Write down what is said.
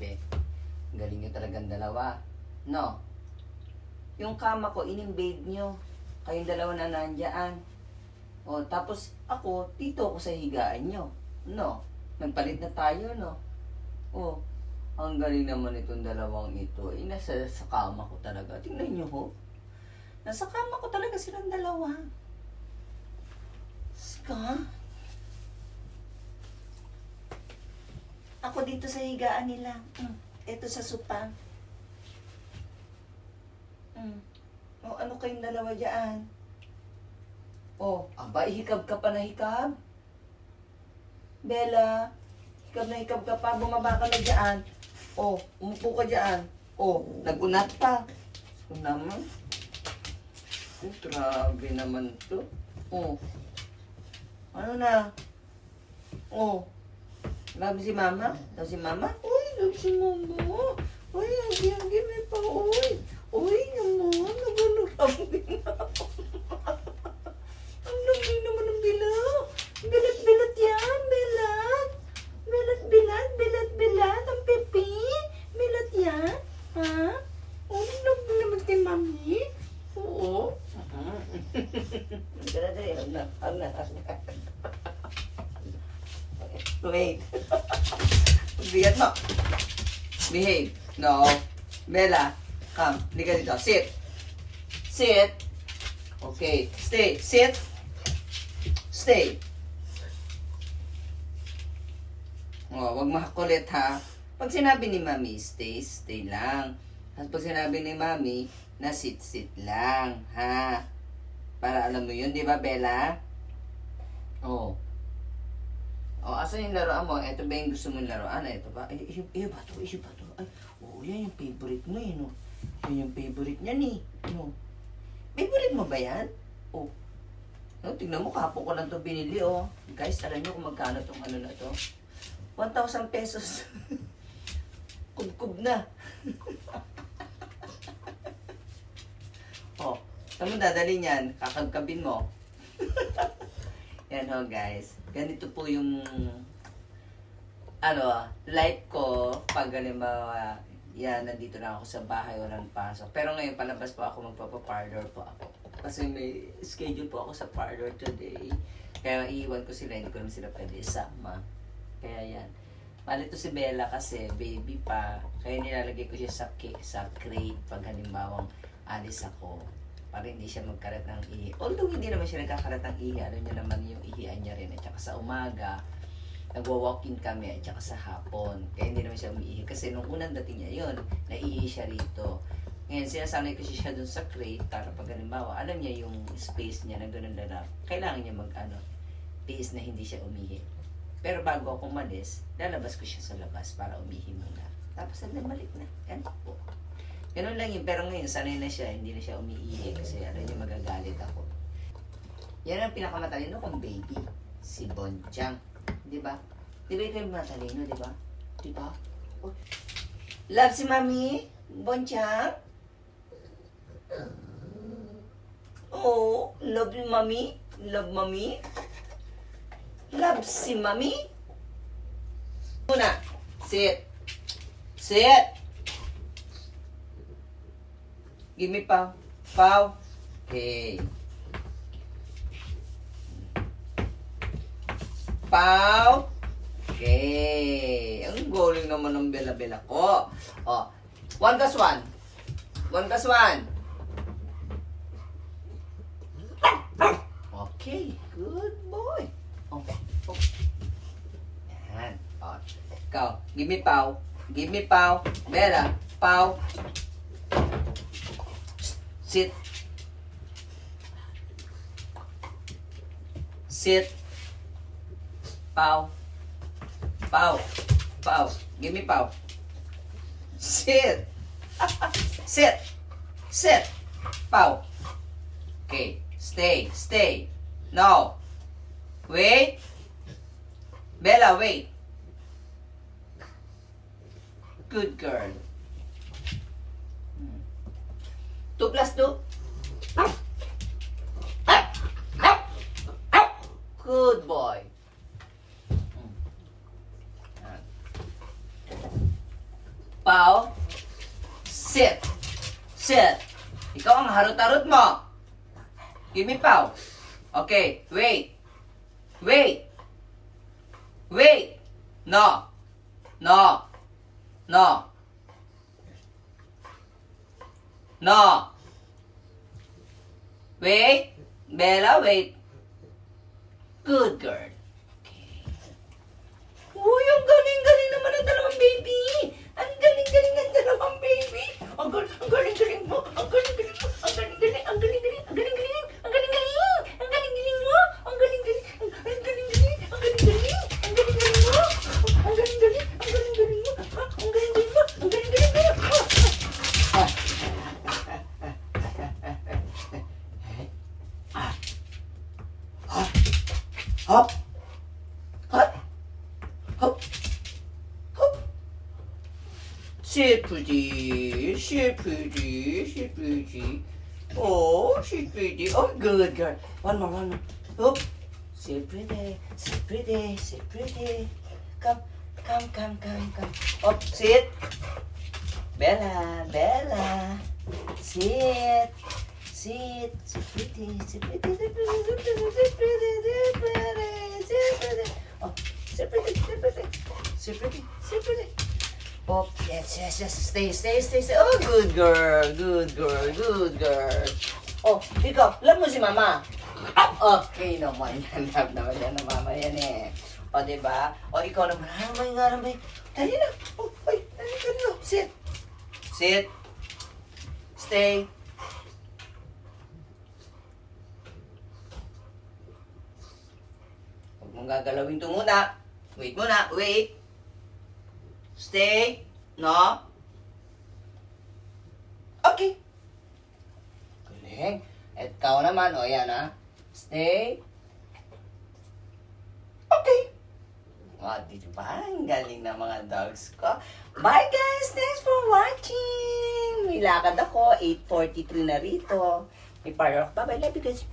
Grabe. Galing nyo talagang dalawa. No? Yung kama ko, in-invade nyo. Kayong dalawa na nandyan. O, tapos ako, dito ako sa higaan nyo. No? Nagpalit na tayo, no? O, ang galing naman itong dalawang ito. Nasa sa kama ko talaga. Tingnan nyo, ho. Nasa kama ko talaga silang dalawa. Ska? Ako dito sa higaan nila. Ito sa sopa. O, ano kayong dalawa dyan? O, aba, hikab ka pa na hikab? Bella, hikab na hikab ka pa, bumaba ka na dyan. O, umupo ka dyan. O, nagunat pa. O naman. Grabe naman to. O, ano na? O, love si mama? Love si mama? Uy, love si mama. Uy, ang may pa, uy. Uy, naman, nagulog-lambing na. Ang lambing naman ng bilat. Bilat-bilat yan, bilat. Bilat-bilat, bilat-bilat, ang pipi. Bilat yan, ha? Uy, lambing naman kay mami. Oo. Wait. Bigat mo. Behave. No. Bella. Come, liga dito. Sit. Sit. Okay. Stay. Sit. Stay. Oh, wag makakulit ha. Pag sinabi ni Mami, stay, stay lang. At pag sinabi ni Mami, na sit, sit lang. Ha? Para alam mo yun, di ba, Bella? Oh. Oh, asan yung laruan mo? Ito ba yung gusto mong laruan? Ito ba? Ay, ba to? Ba to? Ay, oh, yan yung favorite mo eh, no? Yan yung favorite niya ni. No? Favorite mo ba yan? Oh. No, tignan mo, kapon ko lang ito binili, oh. Guys, alam niyo kung magkano itong ano na ito? 1,000 pesos. Kub-kub na. Oh, saan mo dadali niyan? Kakagkabin mo. Yan ho, guys. Ganito po yung life ko pag halimbawa yan, nandito na ako sa bahay, walang pasok. Pero ngayon, palabas po ako, magpapaparlor po ako. Kasi may schedule po ako sa parlor today. Kaya iiwan ko sila, hindi ko naman sila pwede isama. Kaya yan. Malito si Bella kasi baby pa. Kaya nilalagay ko siya sa crate pag halimbawang alis ako. Para hindi siya magkarat ng ihi. Although hindi naman siya nagkakarat ng ihi. Ano niya naman yung ihian niya rin. At saka sa umaga, nagwa-walk-in kami. At saka sa hapon. Kaya hindi naman siya umiihi. Kasi nung unang dating niya yun, naiihi siya rito. Ngayon, sinasanay ko siya dun sa crate. Para pag halimbawa, alam niya yung space niya na gano'n na kailangan niya tiis na hindi siya umihi. Pero bago ako umalis, lalabas ko siya sa labas para umihi muna. Tapos balik na. Ganun po. Ganun lang yun. Pero ngayon, sanay na siya. Hindi na siya umiihi kasi alam niya magagalit ako. Yan ang pinakamatalino kong baby. Si Bonchang. Di ba? Di ba ito yung matalino, di ba? Di ba? Oh. Love si Mami? Bonchang? Oh, love si Mami? Love Mami? Love si Mami? Una, sit. Sit. Give me Pau. Pau. Okay. Pau. Okay. Ang galing naman ng bela-bela ko. Oh. 1 plus 1. 1 plus 1. Okay. Good boy. Okay. Oh. Yan. Oh. Ikaw. Give me Pau. Give me Pau. Bella. Pau. Sit. Sit. Pau. Pau. Pau. Give me Pau. Sit. Sit. Sit. Pau. Okay. Stay. Stay. No. Wait. Bella, wait. Good girl. 2 plus 2. Good boy. Pau. Sit. Sit. Ikaw ang harot-harot mo. Give me Pau. Okay, wait. Wait. Wait. No. No. No. No. Wait. Bella, wait. Good girl. Okay. Uy, ang galing-galing naman ng dalawang baby. Ang galing-galing ng dalawang baby. Ang galing-galing mo. Ang galing-galing mo. Ang galing-galing. Ang galing-galing. Ang galing-galing. Ang galing-galing. Ang galing-galing mo. Ang galing-galing. Ang galing-galing. Ang galing-galing. Ang galing-galing mo. Ang galing-galing. Ang galing-galing mo. Ang galing-galing mo. Ang galing-galing mo. Hop. Hop. Hop. Hop. She's pretty. She's pretty. She's pretty. Oh, she's pretty. Oh, good girl. One more. Hop. She's pretty. She's pretty. She's pretty. Come. Hop, sit. Bella. Sit. Sit. She's pretty. She's pretty. She's pretty. She's pretty. She's pretty. She's pretty. Oh, she's pretty. She's pretty. She's pretty. She's pretty. Oh, yes. Stay. Oh, good girl. Oh, ikaw, love mo si mama. Okay naman yan. Love naman yan ng mama yan eh. O, diba? O, ikaw naman. Harambay. Dali na. Oh, ay, dali na. Sit. Stay. Huwag mong gagalawin ito muna. Wait muna. Wait. Stay. No. Okay. Galing. At ikaw naman. O, yan ha. Stay. Okay. O, diba? Ang galing na mga dogs ko. Bye guys! Thanks for watching! May lakad ako. 8:43 na rito. May parlor ako. Bye-bye. Love you guys.